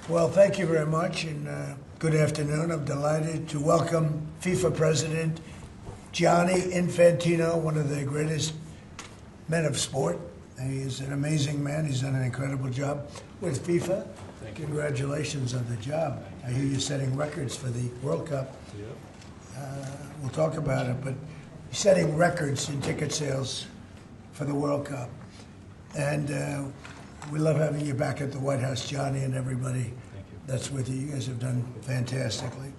Well, thank you very much, and good afternoon. I'm delighted to welcome FIFA President Gianni Infantino, one of the greatest men of sport. He is an amazing man. He's done an incredible job with FIFA. Thank you. Congratulations on the job. I hear you're setting records for the World Cup. We'll talk about it, but you're setting records in ticket sales for the World Cup. And we love having you back at the White House, Johnny, and everybody that's with you. You guys have done fantastically.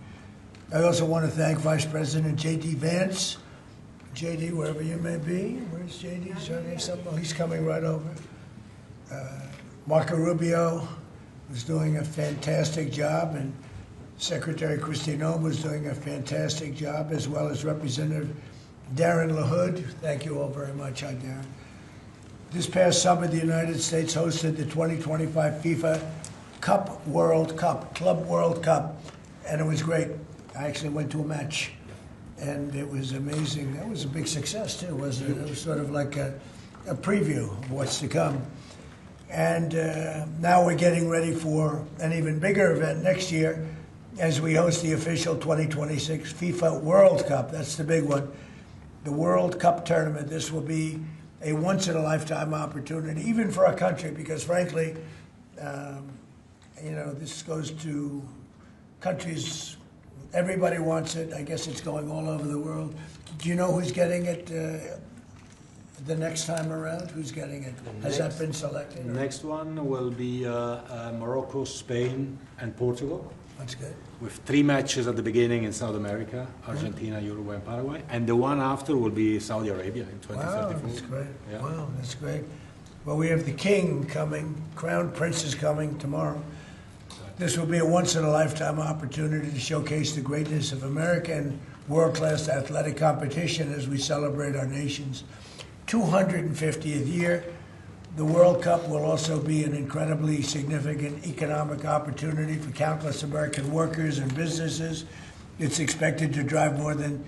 I also want to thank Vice President J.D. Vance. J.D., wherever you may be. Where's J.D.? He's coming right over. Marco Rubio was doing a fantastic job, and Secretary Kristi Noem was doing a fantastic job, as well as Representative Darren LaHood. Thank you all very much. Hi, Darren. This past summer, the United States hosted the 2025 FIFA Club World Cup, and it was great. I actually went to a match, and it was amazing. That was a big success, too, wasn't it? It was sort of like a preview of what's to come. And now we're getting ready for an even bigger event next year as we host the official 2026 FIFA World Cup. That's the big one. The World Cup tournament. This will be a once-in-a-lifetime opportunity, even for our country, because frankly, this goes to countries, everybody wants it. I guess it's going all over the world. Do you know who's getting it the next time around? Who's getting it? Has that been selected? The next one will be Morocco, Spain, and Portugal. That's good. With 3 matches at the beginning in South America, Argentina, Uruguay, and Paraguay. And the one after will be Saudi Arabia in 2034. Wow, that's great. Yeah. Wow, that's great. Well, we have the king coming, Crown Prince is coming tomorrow. This will be a once-in-a-lifetime opportunity to showcase the greatness of American world-class athletic competition as we celebrate our nation's 250th year. The World Cup will also be an incredibly significant economic opportunity for countless American workers and businesses. It's expected to drive more than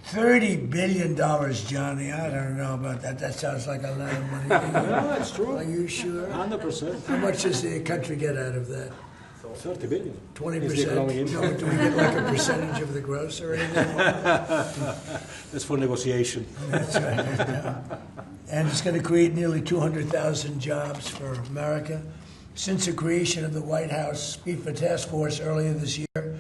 $30 billion, Johnny. I don't know about that. That sounds like a lot of money. No, that's true. Are you sure? 100%. How much does the country get out of that? 30 billion. 20%? No, do we get like a percentage of the gross or anything? That's for negotiation. That's right. And it's going to create nearly 200,000 jobs for America. Since the creation of the White House FIFA Task Force earlier this year,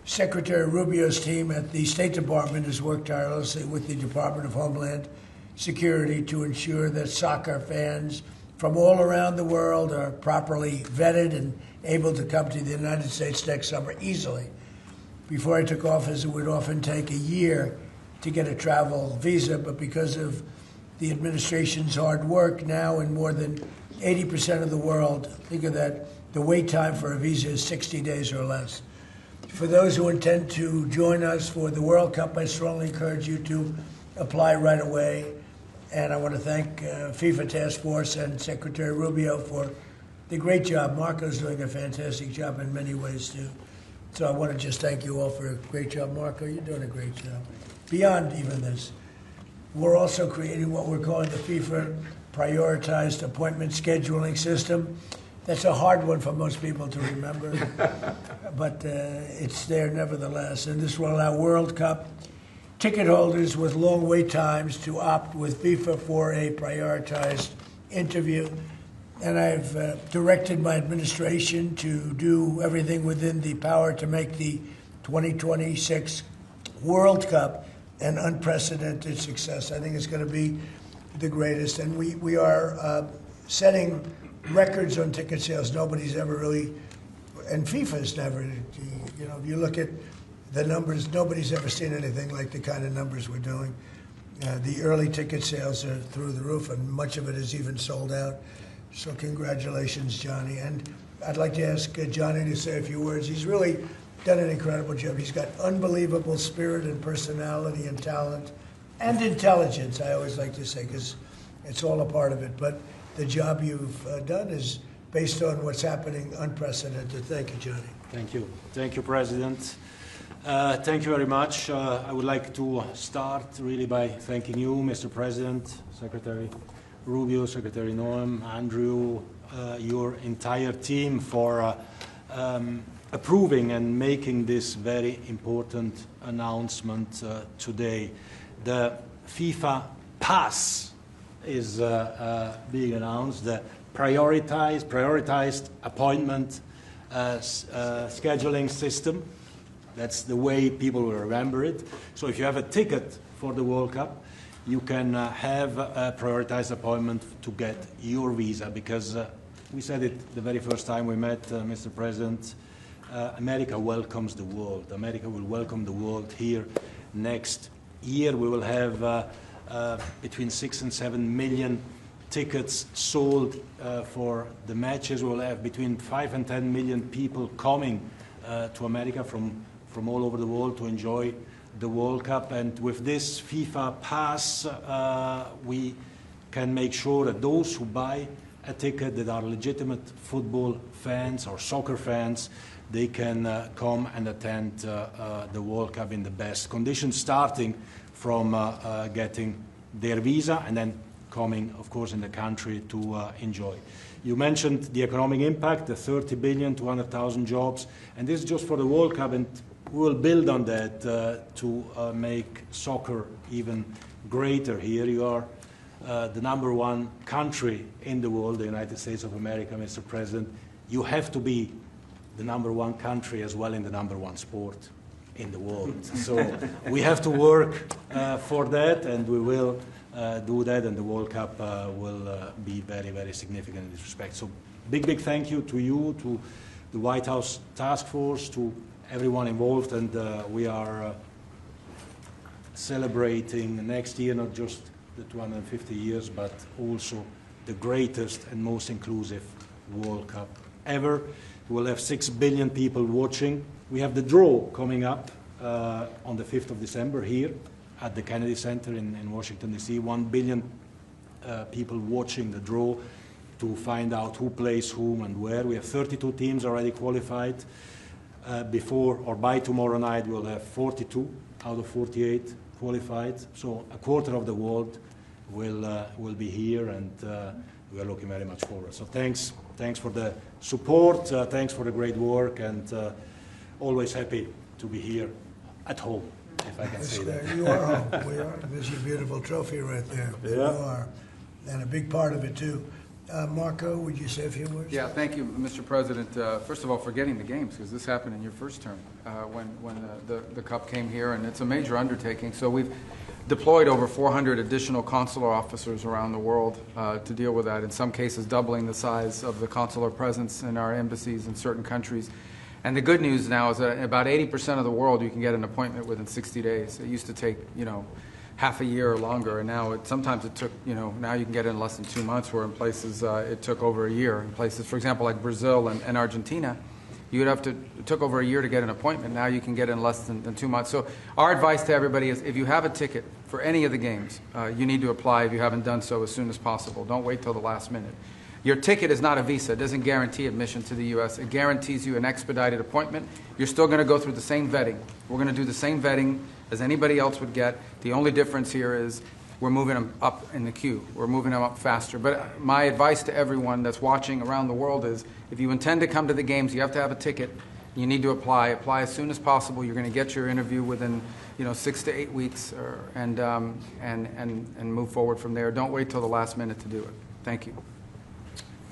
Secretary Rubio's team at the State Department has worked tirelessly with the Department of Homeland Security to ensure that soccer fans from all around the world are properly vetted and able to come to the United States next summer easily. Before I took office, it would often take a year to get a travel visa, but because of the administration's hard work, now in more than 80% of the world, think of that, the wait time for a visa is 60 days or less. For those who intend to join us for the World Cup, I strongly encourage you to apply right away. And I want to thank FIFA Task Force and Secretary Rubio for the great job. Marco's doing a fantastic job in many ways, too. So I want to just thank you all for a great job. Marco, you're doing a great job. Beyond even this, we're also creating what we're calling the FIFA Prioritized Appointment Scheduling System. That's a hard one for most people to remember, but it's there nevertheless. And this will allow World Cup ticket holders with long wait times to opt with FIFA for a prioritized interview. And I've directed my administration to do everything within the power to make the 2026 World Cup an unprecedented success. I think it's going to be the greatest. And we are setting records on ticket sales. Nobody's ever really, and FIFA's never, if you look at the numbers, nobody's ever seen anything like the kind of numbers we're doing. The early ticket sales are through the roof, and much of it is even sold out. So congratulations, Johnny. And I'd like to ask Johnny to say a few words. He's really done an incredible job. He's got unbelievable spirit and personality and talent and intelligence, I always like to say, because it's all a part of it. But the job you've done is based on what's happening, unprecedented. Thank you, Johnny. Thank you. Thank you, President. Thank you very much. I would like to start really by thanking you, Mr. President, Secretary Rubio, Secretary Noem, Andrew, your entire team for approving and making this very important announcement today. The FIFA Pass is being announced, the prioritized appointment scheduling system. That's the way people will remember it. So if you have a ticket for the World Cup, you can have a prioritized appointment to get your visa, because we said it the very first time we met, Mr. President, America welcomes the world. America will welcome the world here next year. We will have between 6 and 7 million tickets sold for the matches. We will have between 5 and 10 million people coming to America from all over the world to enjoy the World Cup. And with this FIFA Pass, we can make sure that those who buy a ticket that are legitimate football fans or soccer fans, they can come and attend the World Cup in the best conditions, starting from getting their visa and then coming, of course, in the country to enjoy. You mentioned the economic impact, the 30 billion, 200,000 jobs, and this is just for the World Cup, and we will build on that to make soccer even greater here. You are the #1 country in the world, the United States of America, Mr. President. You have to be the #1 country as well in the #1 sport in the world. So we have to work for that, and we will do that, and the World Cup will be very, very significant in this respect. So big thank you to you, to the White House Task Force, to everyone involved, and we are celebrating next year not just the 250 years, but also the greatest and most inclusive World Cup ever. We'll have 6 billion people watching. We have the draw coming up on the 5th of December here at the Kennedy Center in Washington, D.C. 1 billion people watching the draw to find out who plays whom and where. We have 32 teams already qualified. Before or by tomorrow night, we'll have 42 out of 48 qualified. So a quarter of the world will be here, and we are looking very much forward. So thanks for the support, thanks for the great work, and always happy to be here at home, if I can say that. You are home. We are. There's your beautiful trophy right there. Yeah. You are, and a big part of it too. Marco, would you say a few words? Yeah, thank you, Mr. President. First of all, for getting the games, because this happened in your first term when the Cup came here, and it's a major undertaking. So we've deployed over 400 additional consular officers around the world to deal with that, in some cases doubling the size of the consular presence in our embassies in certain countries. And the good news now is that in about 80% of the world you can get an appointment within 60 days. It used to take, half a year or longer, and now sometimes it took, now you can get it in less than 2 months, where in places it took over a year. In places, for example, like Brazil and Argentina, it took over a year to get an appointment. Now you can get it in less than 2 months. So our advice to everybody is, if you have a ticket for any of the games, you need to apply if you haven't done so as soon as possible. Don't wait till the last minute. Your ticket is not a visa. It doesn't guarantee admission to the U.S. It guarantees you an expedited appointment. You're still going to go through the same vetting. We're going to do the same vetting as anybody else would get. The only difference here is we're moving them up in the queue. We're moving them up faster. But my advice to everyone that's watching around the world is, if you intend to come to the games, you have to have a ticket. You need to apply. Apply as soon as possible. You're going to get your interview within 6 to 8 weeks, and move forward from there. Don't wait till the last minute to do it. Thank you.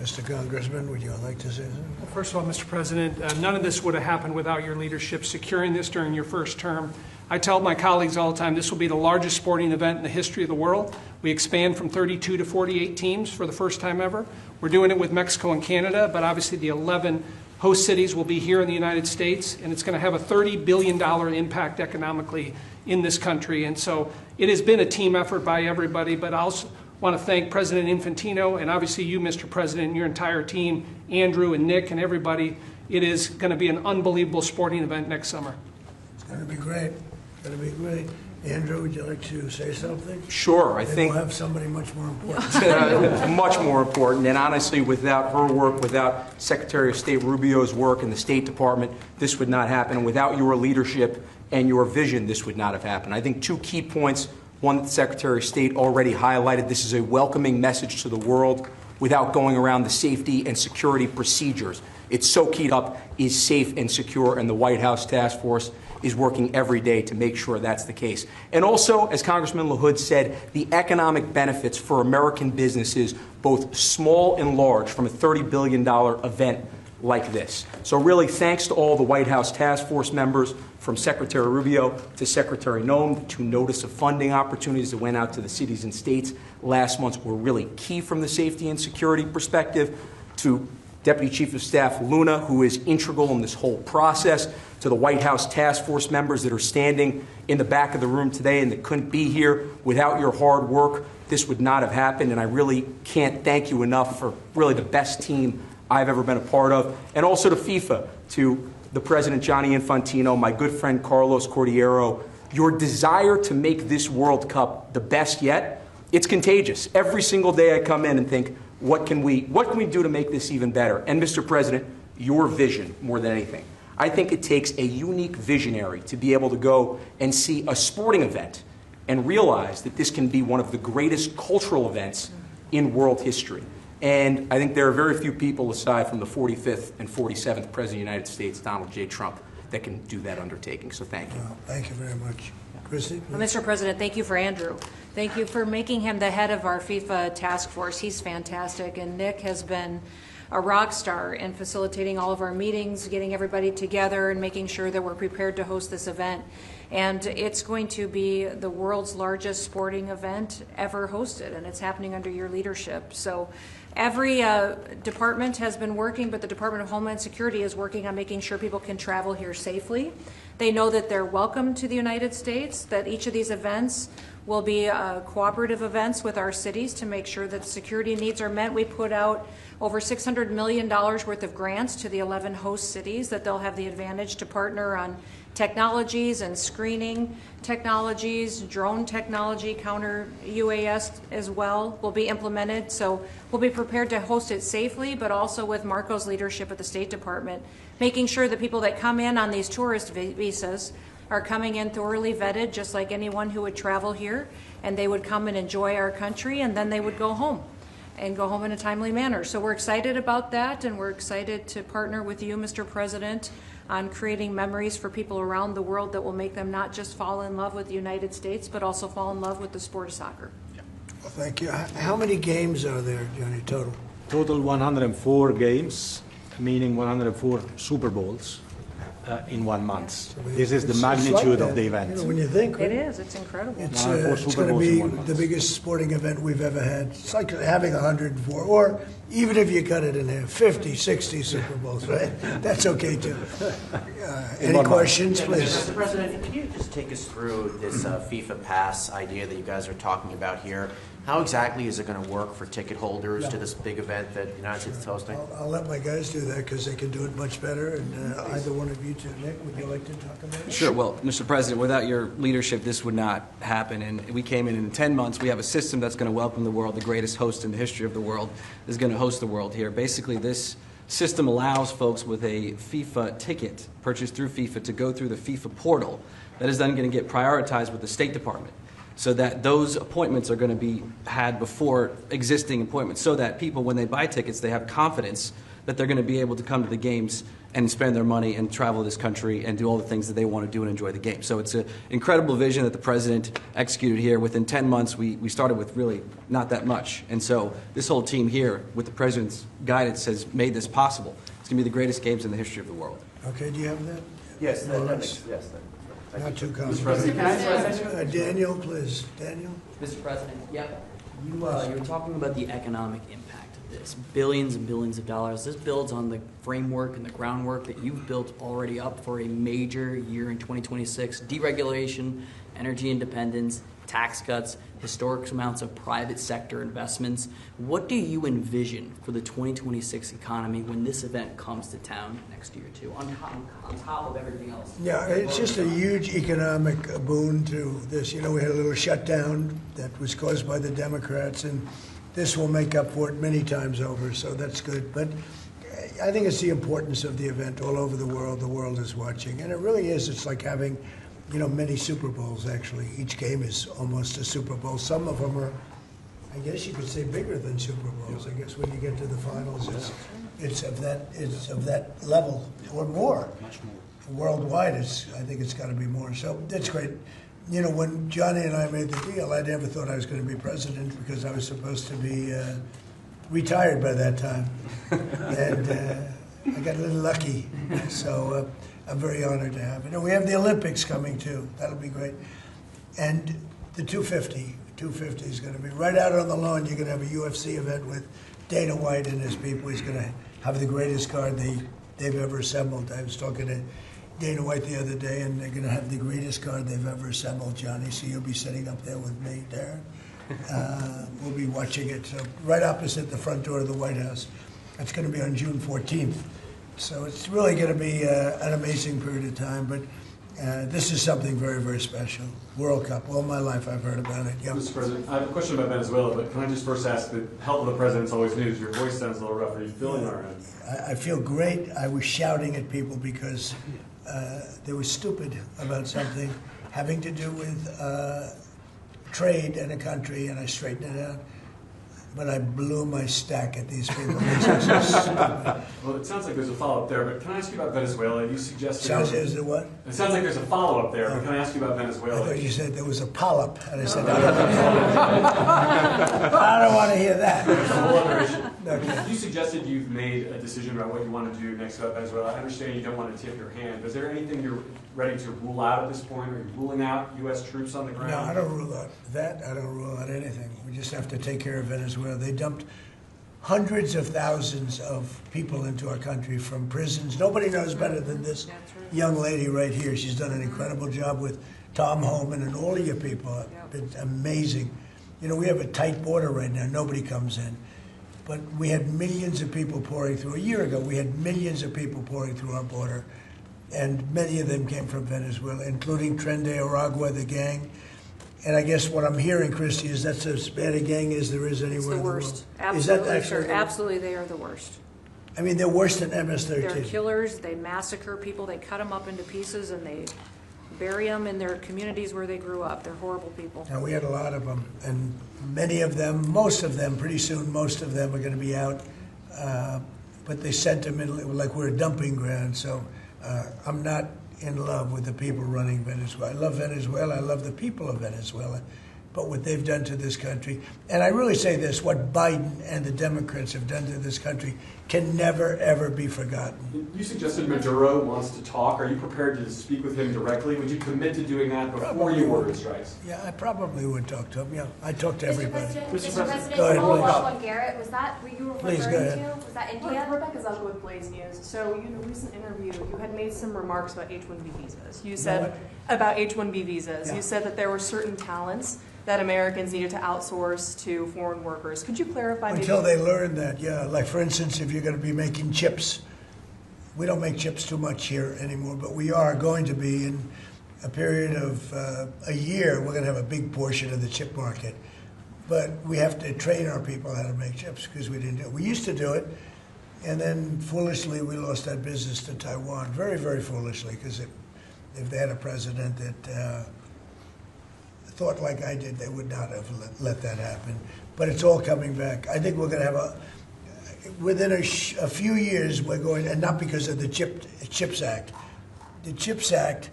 Mr. Congressman, would you like to say something? Well, first of all, Mr. President, none of this would have happened without your leadership securing this during your first term. I tell my colleagues all the time, this will be the largest sporting event in the history of the world. We expand from 32 to 48 teams for the first time ever. We're doing it with Mexico and Canada, but obviously the 11 host cities will be here in the United States, and it's going to have a $30 billion impact economically in this country. And so it has been a team effort by everybody, but I also want to thank President Infantino and obviously you, Mr. President, and your entire team, Andrew and Nick and everybody. It is going to be an unbelievable sporting event next summer. It's going to be great. It's going to be great. Andrew, would you like to say something? Sure, I Maybe think we'll have somebody much more important. much more important. And honestly, without her work, without Secretary of State Rubio's work in the State Department, this would not happen. And without your leadership and your vision, this would not have happened. I think 2 key points. One that the Secretary of State already highlighted. This is a welcoming message to the world without going around the safety and security procedures. it's so keyed up, is safe and secure, and the White House Task Force is working every day to make sure that's the case. And also, as Congressman LaHood said, the economic benefits for American businesses, both small and large, from a $30 billion event like this. So really, thanks to all the White House Task Force members, from Secretary Rubio to Secretary Noem. The 2 notice of funding opportunities that went out to the cities and states last month were really key from the safety and security perspective. To Deputy Chief of Staff Luna, who is integral in this whole process, to the White House Task Force members that are standing in the back of the room today and that couldn't be here. Without your hard work, this would not have happened, and I really can't thank you enough for really the best team I've ever been a part of. And also to FIFA, to the President Gianni Infantino, my good friend Carlos Cordiero, your desire to make this World Cup the best yet, it's contagious. Every single day I come in and think, what can we do to make this even better? And Mr. President, your vision more than anything. I think it takes a unique visionary to be able to go and see a sporting event and realize that this can be one of the greatest cultural events in world history. And I think there are very few people, aside from the 45th and 47th President of the United States, Donald J. Trump, that can do that undertaking. So thank you. Well, thank you very much. Christy? Well, Mr. President, thank you for Andrew. Thank you for making him the head of our FIFA task force. He's fantastic. And Nick has been a rock star in facilitating all of our meetings, getting everybody together, and making sure that we're prepared to host this event. And it's going to be the world's largest sporting event ever hosted, and it's happening under your leadership. So every department has been working, but the Department of Homeland Security is working on making sure people can travel here safely. They know that they're welcome to the United States, that each of these events will be cooperative events with our cities to make sure that security needs are met. We put out over $600 million worth of grants to the 11 host cities that they'll have the advantage to partner on technologies and screening technologies, drone technology, counter UAS as well will be implemented. So we'll be prepared to host it safely, but also with Marco's leadership at the State Department, making sure that people that come in on these tourist visas are coming in thoroughly vetted, just like anyone who would travel here, and they would come and enjoy our country, and then they would go home and go home in a timely manner. So we're excited about that, and we're excited to partner with you, Mr. President, on creating memories for people around the world that will make them not just fall in love with the United States, but also fall in love with the sport of soccer. Well, thank you. How many games are there, Johnny, total? Total 104 games, meaning 104 Super Bowls in 1 month. This is the It's like magnitude that, of the event. You know, when you think, It is. It's incredible. it's Super going to Bowls be in 1 month. the biggest sporting event we've ever had. It's like having 104, or even if you cut it in half, 50, 60 Super Bowls, right? That's okay, too. Any 1 month. questions, please? Mr. President, can you just take us through this FIFA Pass idea that you guys are talking about here? How exactly is it going to work for ticket holders to this big event that the United States is hosting? I'll let my guys do that because they can do it much better. And either one of you two, Nick, would you like to talk about it? Sure. Well, Mr. President, without your leadership, this would not happen. And we came in 10 months. We have a system that's going to welcome the world. The greatest host in the history of the world is going to host the world here. Basically, this system allows folks with a FIFA ticket purchased through FIFA to go through the FIFA portal. That is then going to get prioritized with the State Department, so that those appointments are going to be had before existing appointments, so that people, when they buy tickets, they have confidence that they're going to be able to come to the games and spend their money and travel this country and do all the things that they want to do and enjoy the game. So it's an incredible vision that the President executed here. Within 10 months, we started with really not that much. And so this whole team here, with the President's guidance, has made this possible. It's going to be the greatest games in the history of the world. Okay, do you have that? Yes, Yes. Not too complicated. Daniel, please. Daniel? Mr. President, yep. You were talking about the economic impact of this. Billions and billions of dollars. This builds on the framework and the groundwork that you've built already up for a major year in 2026. Deregulation, energy independence, tax cuts, historic amounts of private sector investments. What do you envision for the 2026 economy when this event comes to town next year, too, on top of everything else? Yeah, it's just a huge economic boon to this. You know, we had a little shutdown that was caused by the Democrats, and this will make up for it many times over, so that's good. But I think it's the importance of the event all over the world is watching. And it really is. It's like having, you know, many Super Bowls, actually. Each game is almost a Super Bowl. Some of them are, I guess you could say, bigger than Super Bowls. I guess when you get to the finals, it's of that level or more. Much more. Worldwide, I think it's got to be more. So that's great. You know, when Johnny and I made the deal, I never thought I was going to be president because I was supposed to be retired by that time. And I got a little lucky. So I'm very honored to have it. And we have the Olympics coming too. That'll be great. And the 250 is going to be right out on the lawn. You're going to have a UFC event with Dana White and his people. He's going to have the greatest card they've ever assembled. I was talking to Dana White the other day, and they're going to have the greatest card they've ever assembled, Johnny. So you'll be sitting up there with me, Darren. We'll be watching it. So right opposite the front door of the White House. It's going to be on June 14th. So it's really going to be an amazing period of time. But this is something very, very special. World Cup. All my life I've heard about it. Yep. Mr. President, I have a question about Venezuela, but can I just first ask, the health of the president's always news. Your voice sounds a little rough. Are you feeling all right? I feel great. I was shouting at people because they were stupid about something having to do with trade in a country, and I straightened it out. But I blew my stack at these people. Well, it sounds like there's a follow-up there, but can I ask you about Venezuela? You suggested... Is there what? It sounds like there's a follow-up there, but can I ask you about I Venezuela? thought you said there was a polyp, and I said, I don't want to hear that. There's a whole other issue. Okay. You suggested you've made a decision about what you want to do next about Venezuela. I understand you don't want to tip your hand. But is there anything you're ready to rule out at this point? Are you ruling out U.S. troops on the ground? No, I don't rule out that. I don't rule out anything. We just have to take care of Venezuela. They dumped hundreds of thousands of people into our country from prisons. Nobody knows better than this young lady right here. She's done an incredible job with Tom Homan and all of your people. It's amazing. You know, we have a tight border right now. Nobody comes in. But we had millions of people pouring through. A year ago, we had millions of people pouring through our border. And many of them came from Venezuela, including Tren de Aragua, the gang. And I guess what I'm hearing, Christy, is that's as bad a gang as there is anywhere It's the in the worst. world. Absolutely, Is that actually? sir. Absolutely, they are the worst. I mean, they're worse than MS-13. They're killers. They massacre people. They cut them up into pieces, and they bury them in their communities where they grew up. They're horrible people. And we had a lot of them, and many of them, most of them, pretty soon, most of them are going to be out. But they sent them in like we're a dumping ground. So I'm not in love with the people running Venezuela. I love Venezuela. I love the people of Venezuela. But what they've done to this country, and I really say this, what Biden and the Democrats have done to this country can never, ever be forgotten. You suggested Maduro wants to talk. Are you prepared to speak with him directly? Would you commit to doing that before you order strikes? Yeah, I probably would talk to him. Yeah, I talk to everybody. Mr. Mr. President, go ahead, follow please. up on Garrett, was that what you were Please, referring go ahead. to? Was that India? Rebecca Zucco with Blaze News. So, in a recent interview, you had made some remarks about H-1B visas. You said about H-1B visas. Yeah. You said that there were certain talents that Americans needed to outsource to foreign workers. Could you clarify? Until they learn that, yeah. Like, for instance, if you're going to be making chips, we don't make chips too much here anymore, but we are going to be in a period of a year. We're going to have a big portion of the chip market. But we have to train our people how to make chips because we didn't do it. We used to do it, and then foolishly we lost that business to Taiwan. Very, very foolishly, because if they had a president that thought like I did, they would not have let that happen. But it's all coming back. I think we're going to have within a few years, we're going, and not because of the CHIPS Act. The CHIPS Act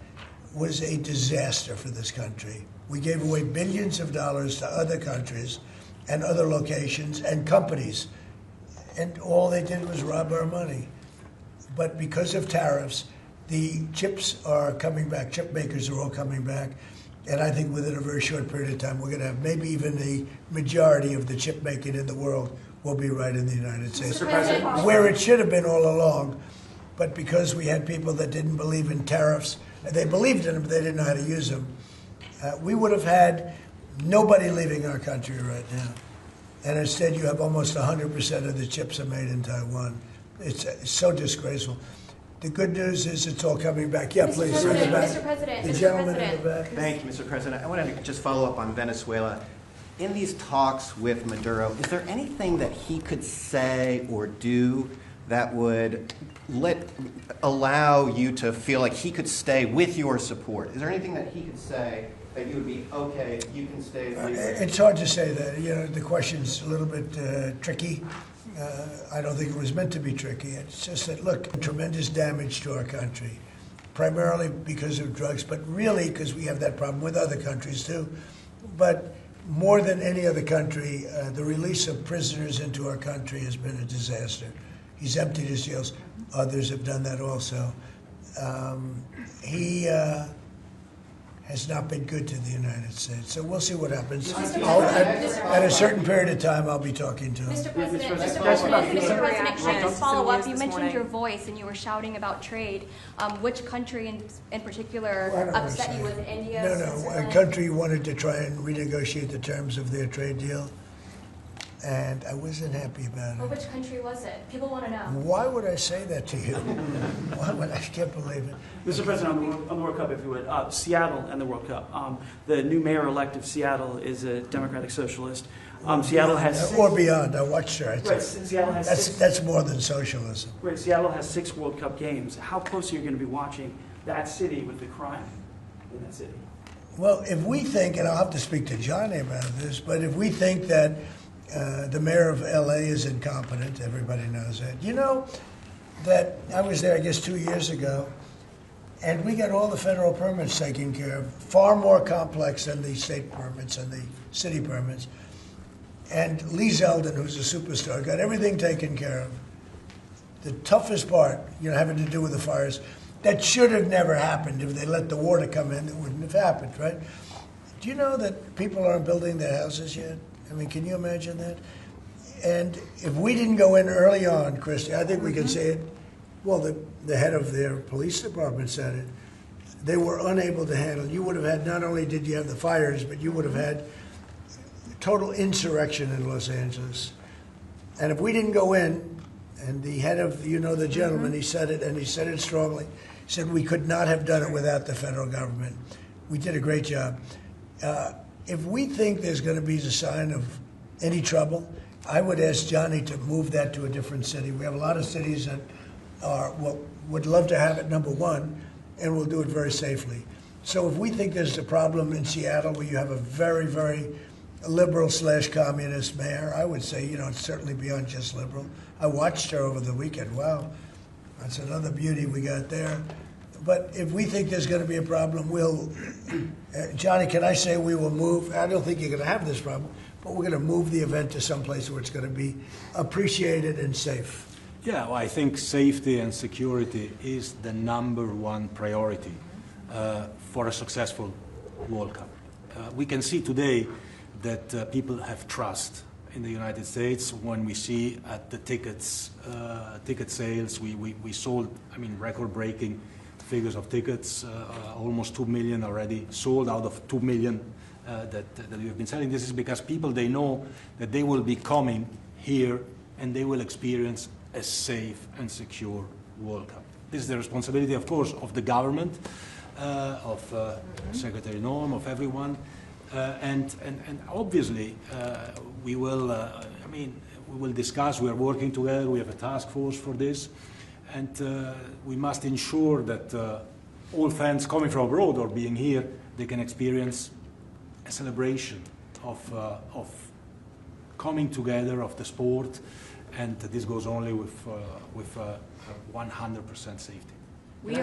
was a disaster for this country. We gave away billions of dollars to other countries and other locations and companies, and all they did was rob our money. But because of tariffs, the chips are coming back. Chip makers are all coming back. And I think within a very short period of time, we're going to have maybe even the majority of the chip making in the world will be right in the United States, where it should have been all along. But because we had people that didn't believe in tariffs, they believed in them, but they didn't know how to use them, we would have had nobody leaving our country right now. And instead, you have almost 100% of the chips are made in Taiwan. It's so disgraceful. The good news is it's all coming back. Yeah, please. Mr. President, The Mr. gentleman in the President. back. Thank you, Mr. President. I wanted to just follow up on Venezuela. In these talks with Maduro, is there anything that he could say or do that would allow you to feel like he could stay with your support? Is there anything that he could say that you would be, okay, you can stay? It's hard to say that. You know, the question's a little bit tricky. I don't think it was meant to be tricky. It's just that, look, tremendous damage to our country, primarily because of drugs, but really because we have that problem with other countries too. But more than any other country, the release of prisoners into our country has been a disaster. He's emptied his jails. Others have done that also. He has not been good to the United States. So we'll see what happens. At a certain period of time, I'll be talking to him. Mr. President, can I just follow up? You mentioned your voice and you were shouting about trade. Which country in particular upset you? Was it India? No, a country wanted to try and renegotiate the terms of their trade deal, and I wasn't happy about Well, it. which country was it? People want to know. Why would I say that to you? Why would I can't believe it. Mr. President, on the World Cup, if you would, Seattle and the World Cup. The new mayor-elect of Seattle is a Democratic Socialist. Seattle has Or beyond. I watched her. Right, Seattle has That's more than socialism. Right, Seattle has 6 World Cup games. How close are you going to be watching that city with the crime in that city? Well, if we think, and I'll have to speak to Johnny about this, but if we think that the mayor of L.A. is incompetent, everybody knows that. You know that I was there, I guess, 2 years ago, and we got all the federal permits taken care of, far more complex than the state permits and the city permits. And Lee Zeldin, who's a superstar, got everything taken care of. The toughest part, having to do with the fires, that should have never happened. If they let the water come in, it wouldn't have happened, right? Do you know that people aren't building their houses yet? I mean, can you imagine that? And if we didn't go in early on, Christy, I think we can say it. Well, the head of their police department said it. They were unable to handle. You would have had, not only did you have the fires, but you would have had total insurrection in Los Angeles. And if we didn't go in, and the head of, the gentleman, he said it, and he said it strongly, he said we could not have done it without the federal government. We did a great job. If we think there's going to be a sign of any trouble, I would ask Johnny to move that to a different city. We have a lot of cities that would love to have it, number one, and we'll do it very safely. So if we think there's a problem in Seattle where you have a very, very liberal/communist mayor, I would say, it's certainly beyond just liberal. I watched her over the weekend. Wow, that's another beauty we got there. But if we think there's going to be a problem, Johnny, can I say we will move? I don't think you're going to have this problem, but we're going to move the event to some place where it's going to be appreciated and safe. Yeah, well, I think safety and security is the #1 priority for a successful World Cup. We can see today that people have trust in the United States when we see at the ticket sales, we sold, record-breaking figures of tickets, almost 2 million already sold out of 2 million that we have been selling. This is because people, they know that they will be coming here and they will experience a safe and secure World Cup. This is the responsibility, of course, of the government, of Secretary Norm, of everyone, and obviously we will. We will discuss. We are working together. We have a task force for this, and we must ensure that all fans coming from abroad or being here, they can experience a celebration of coming together of the sport. And this goes only with 100% safety. We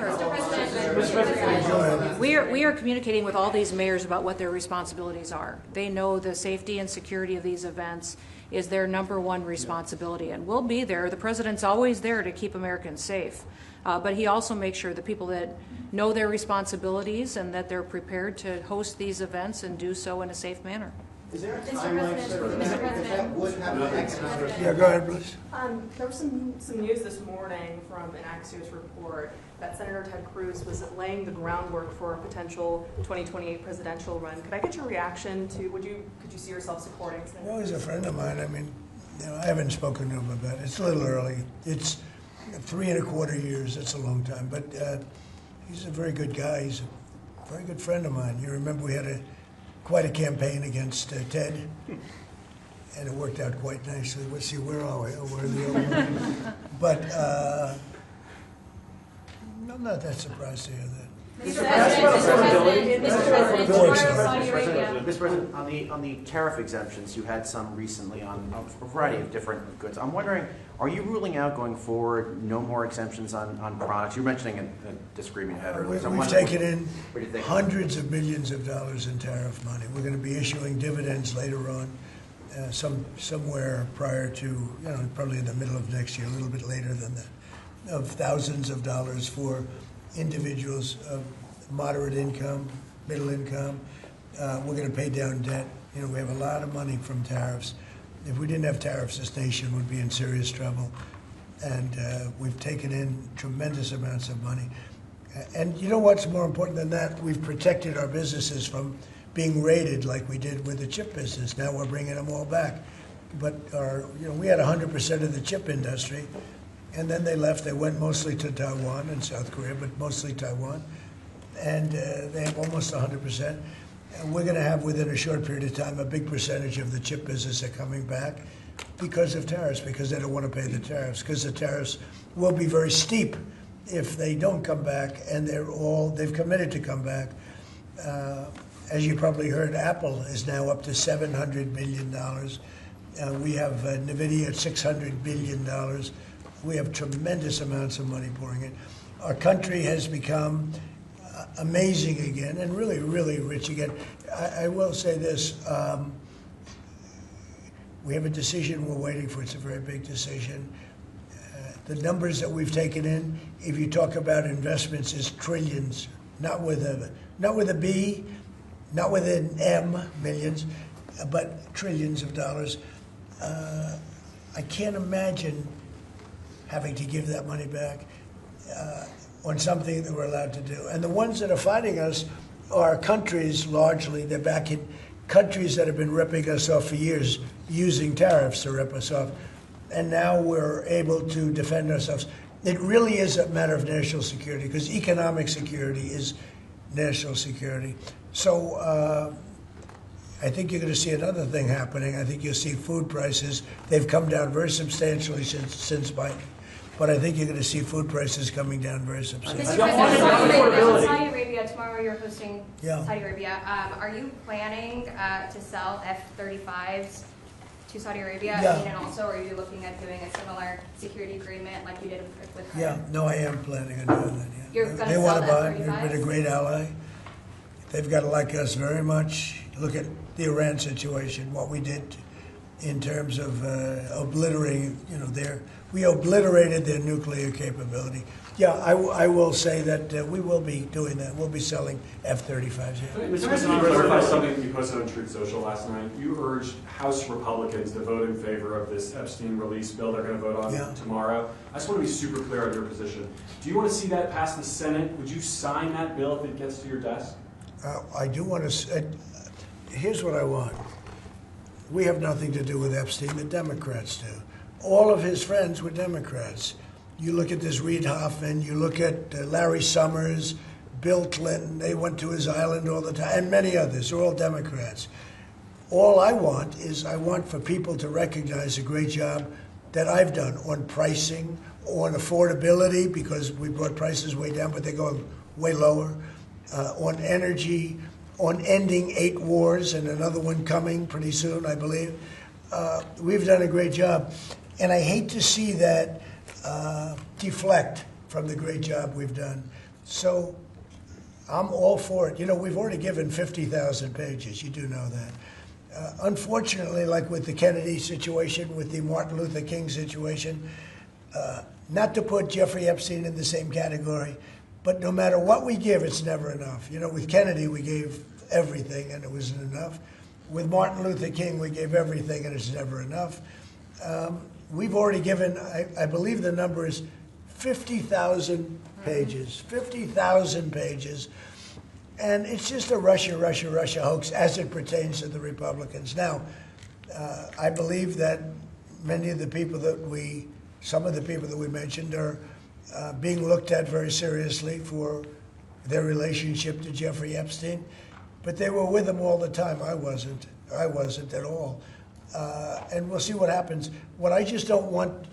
are communicating with all these mayors about what their responsibilities are. They know the safety and security of these events is their #1 responsibility, and we'll be there. The president's always there to keep Americans safe, but he also makes sure the people that know their responsibilities and that they're prepared to host these events and do so in a safe manner. Is there a Mr. timeline, President, sir, Mr. if that would have an accident? Yeah, go ahead, please. There was some news this morning from an Axios report that Senator Ted Cruz was laying the groundwork for a potential 2028 presidential run. Could I get your reaction to, could you see yourself supporting Senator Well, he's a friend of mine. I haven't spoken to him about it. It's a little early. It's 3¼ years. That's a long time. But he's a very good guy. He's a very good friend of mine. You remember we had quite a campaign against Ted, and it worked out quite nicely. Let's see, where are we? Oh, we're the other one. But I'm not that surprised to hear that. Mr. President, on the tariff exemptions, you had some recently on a variety of different goods. I'm wondering, are you ruling out going forward no more exemptions on products? You were mentioning a disagreement you had earlier. So We've taken in what do you think? hundreds of millions of dollars in tariff money. We're going to be issuing dividends later on, somewhere prior to, probably in the middle of next year, a little bit later than that, of thousands of dollars for individuals of moderate income, middle income. We're going to pay down debt. We have a lot of money from tariffs. If we didn't have tariffs, this nation would be in serious trouble. And we've taken in tremendous amounts of money. And you know what's more important than that? We've protected our businesses from being raided like we did with the chip business. Now we're bringing them all back. But we had 100% of the chip industry, and then they left. They went mostly to Taiwan and South Korea, but mostly Taiwan. And they have almost 100%. And we're going to have, within a short period of time, a big percentage of the chip business are coming back because of tariffs, because they don't want to pay the tariffs, because the tariffs will be very steep if they don't come back, and they've committed to come back. As you probably heard, Apple is now up to $700 billion. We have NVIDIA at $600 billion. We have tremendous amounts of money pouring in. Our country has become amazing again and really, really rich again. I will say this. We have a decision we're waiting for. It's a very big decision. The numbers that we've taken in, if you talk about investments, is trillions, not with a B, not with an M, millions, but trillions of dollars. I can't imagine having to give that money back on something that we're allowed to do. And the ones that are fighting us are countries, largely. They're back in countries that have been ripping us off for years, using tariffs to rip us off. And now we're able to defend ourselves. It really is a matter of national security, because economic security is national security. So I think you're going to see another thing happening. I think you'll see food prices. They've come down very substantially since Biden. But I think you're going to see food prices coming down very substantially. Saudi Arabia, tomorrow you're hosting Saudi Arabia. Are you planning to sell F-35s to Saudi Arabia? Yeah. And also, are you looking at doing a similar security agreement like you did with Yeah, no, I am planning on doing that, yeah. You're going to They sell want to buy. F-35s? They've been a great ally. They've got to like us very much. Look at the Iran situation, what we did in terms of obliterating, we obliterated their nuclear capability. Yeah, I will say that we will be doing that. We'll be selling F-35s. Yeah. Mr. President, to clarify something you posted on Truth Social last night. You urged House Republicans to vote in favor of this Epstein release bill they're going to vote on tomorrow. I just want to be super clear on your position. Do you want to see that pass the Senate? Would you sign that bill if it gets to your desk? I do want to. Here's what I want. We have nothing to do with Epstein. The Democrats do. All of his friends were Democrats. You look at this Reid Hoffman, you look at Larry Summers, Bill Clinton, they went to his island all the time, and many others. They're all Democrats. All I want for people to recognize the great job that I've done on pricing, on affordability, because we brought prices way down, but they're going way lower, on energy, on ending 8 wars, and another one coming pretty soon, I believe. We've done a great job. And I hate to see that deflect from the great job we've done. So I'm all for it. We've already given 50,000 pages. You do know that. Unfortunately, like with the Kennedy situation, with the Martin Luther King situation, not to put Jeffrey Epstein in the same category, but no matter what we give, it's never enough. With Kennedy, we gave everything, and it wasn't enough. With Martin Luther King, we gave everything, and it's never enough. We've already given, I believe the number is 50,000 pages, 50,000 pages. And it's just a Russia hoax as it pertains to the Republicans. Now, I believe that some of the people that we mentioned are being looked at very seriously for their relationship to Jeffrey Epstein. But they were with him all the time. I wasn't at all. And we'll see what happens. What I just don't want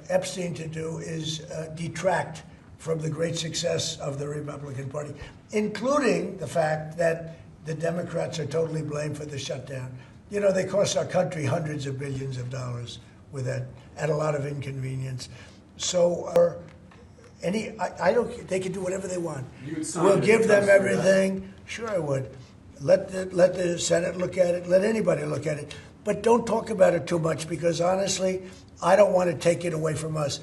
Epstein to do is detract from the great success of the Republican Party, including the fact that the Democrats are totally blamed for the shutdown. You know, they cost our country hundreds of billions of dollars with that, at a lot of inconvenience. So, I don't. They can do whatever they want. We'll give them everything. Sure, I would. Let the Senate look at it. Let anybody look at it. But don't talk about it too much, because honestly, I don't want to take it away from us.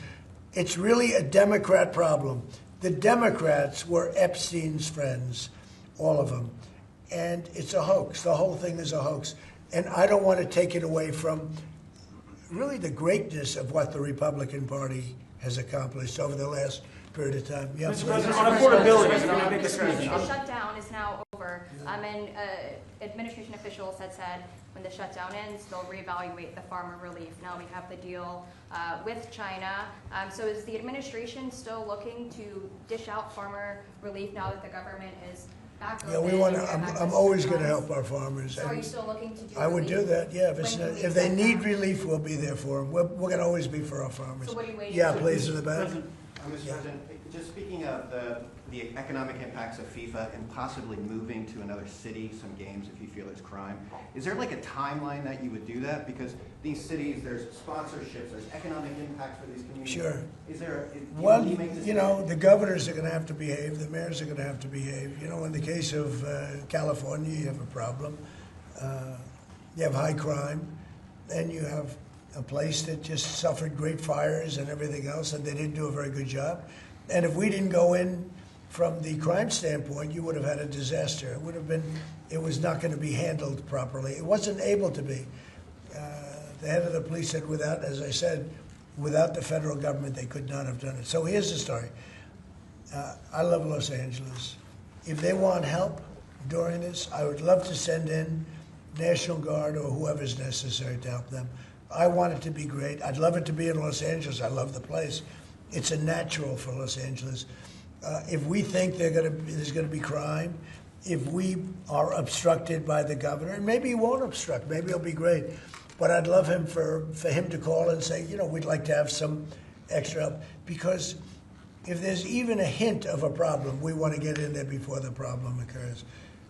It's really a Democrat problem. The Democrats were Epstein's friends, all of them. And it's a hoax. The whole thing is a hoax. And I don't want to take it away from really the greatness of what the Republican Party has accomplished over the last period of time. Yeah, Mr. President, on affordability, can I make a speech? The shutdown is now over, and administration officials had said when the shutdown ends, they'll reevaluate the farmer relief. Now we have the deal with China. So is the administration still looking to dish out farmer relief now that the government is back open? Yeah, we want to. I'm always going to help our farmers. So are you still looking to do I would relief? do that, yeah. If they need relief, we'll be there for them. We're going to always be for our farmers. So what are you waiting Yeah, for? please, in the back. Mr. President, just speaking of the economic impacts of FIFA and possibly moving to another city, some games if you feel it's crime, is there like a timeline that you would do that? Because these cities, there's sponsorships, there's economic impacts for these communities. Sure. Is there, Well, you know, the governors are going to have to behave. The mayors are going to have to behave. You know, in the case of California, you have a problem. You have high crime, and you have a place that just suffered great fires and everything else, and they didn't do a very good job. And if we didn't go in from the crime standpoint, you would have had a disaster. It was not going to be handled properly. It wasn't able to be. The head of the police said as I said, without the federal government, they could not have done it. So here's the story. I love Los Angeles. If they want help during this, I would love to send in National Guard or whoever's necessary to help them. I want it to be great. I'd love it to be in Los Angeles. I love the place. It's a natural for Los Angeles. If we think there's going to be crime, if we are obstructed by the governor, and maybe he won't obstruct, maybe it'll be great. But I'd love him for him to call and say, you know, we'd like to have some extra help. Because if there's even a hint of a problem, we want to get in there before the problem occurs.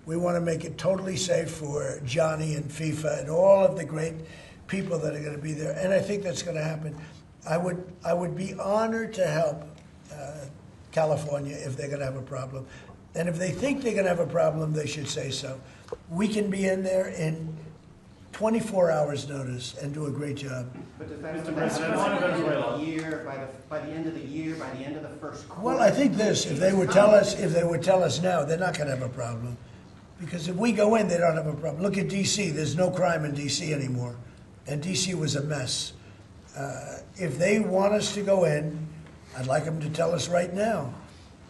We want to make it totally safe for Johnny and FIFA and all of the great people that are going to be there. And I think that's going to happen. I would be honored to help California if they're going to have a problem. And if they think they're going to have a problem, they should say so. We can be in there in 24 hours notice and do a great job. But does that Mr. President, by the end of the year, by the end of the first quarter? Well, I think this, if they would tell us now, they're not going to have a problem. Because if we go in, they don't have a problem. Look at D.C. There's no crime in D.C. anymore. And D.C. was a mess. If they want us to go in, I'd like them to tell us right now.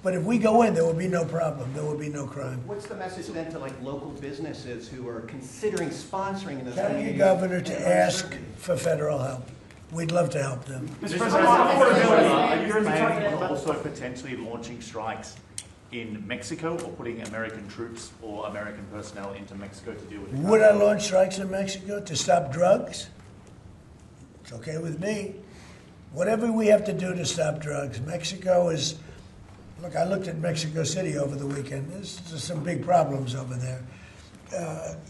But if we go in, there will be no problem. There will be no crime. What's the message then to like local businesses who are considering sponsoring in those Tell communities? your governor to ask for federal help. We'd love to help them. Mr. President, on affordability, Are you planning on also potentially launching strikes in Mexico or putting American troops or American personnel into Mexico to deal with it? Would I launch strikes in Mexico to stop drugs? It's okay with me. Whatever we have to do to stop drugs. Mexico is... Look, I looked at Mexico City over the weekend. There's some big problems over there.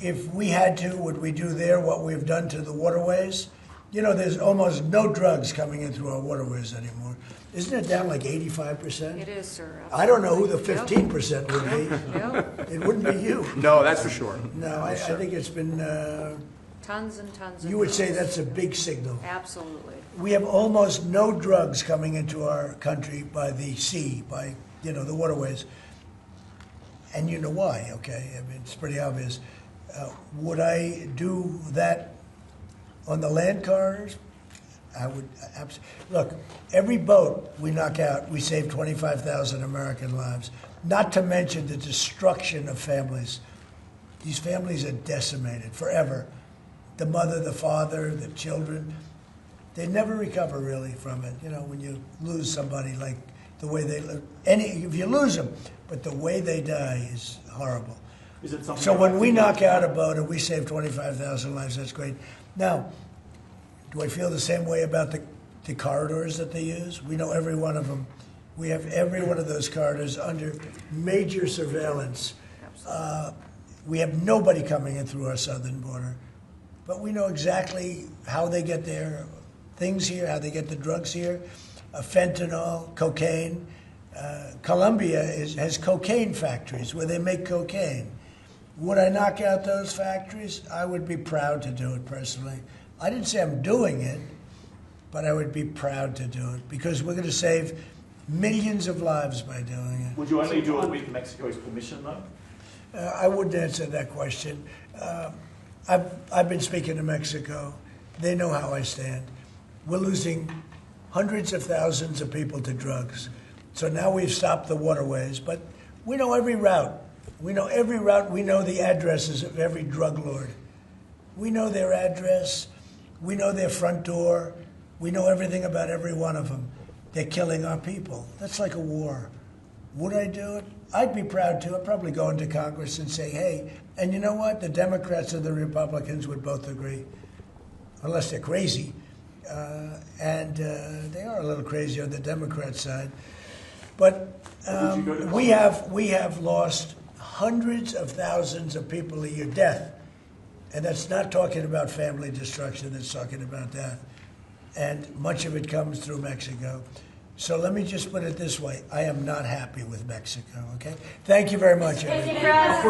If we had to, would we do there what we've done to the waterways? You know, there's almost no drugs coming in through our waterways anymore. Isn't it down like 85%? It is, sir. I don't know who the 15% would be. Yep. It wouldn't be you. No, that's for sure. No, I think it's been... Tons and tons of you would say drugs. that's a big signal. Absolutely. We have almost no drugs coming into our country by the sea, by, you know, the waterways. And you know why, okay? I mean, it's pretty obvious. Would I do that on the land corridors? I would look, every boat we knock out, we save 25,000 American lives. Not to mention the destruction of families. These families are decimated forever. The mother, the father, the children, they never recover really from it. You know, when you lose somebody like the way they live, if you lose them, but the way they die is horrible. Is it something So when we knock out a boat and we save 25,000 lives, that's great. Now, do I feel the same way about the corridors that they use? We know every one of them We have every one of those corridors under major surveillance. We have nobody coming in through our southern border. But we know exactly how they get their things here, how they get the drugs here, fentanyl, cocaine. Colombia has cocaine factories where they make cocaine. Would I knock out those factories? I would be proud to do it personally. I didn't say I'm doing it, but I would be proud to do it because we're going to save millions of lives by doing it. Would you only do it with Mexico's permission, though? I wouldn't answer that question. I've been speaking to Mexico. They know how I stand. We're losing hundreds of thousands of people to drugs. So now we've stopped the waterways, but we know every route. We know every route. We know the addresses of every drug lord. We know their address. We know their front door. We know everything about every one of them. They're killing our people. That's like a war. Would I do it? I'd be proud to. I'd probably go into Congress and say, hey, and you know what? The Democrats and the Republicans would both agree, unless they're crazy. And they are a little crazy on the Democrat side. But we have lost hundreds of thousands of people a year, death. And that's not talking about family destruction, that's talking about death. And much of it comes through Mexico. So let me just put it this way. I am not happy with Mexico, okay? Thank you very much, everybody. Thank you, Press.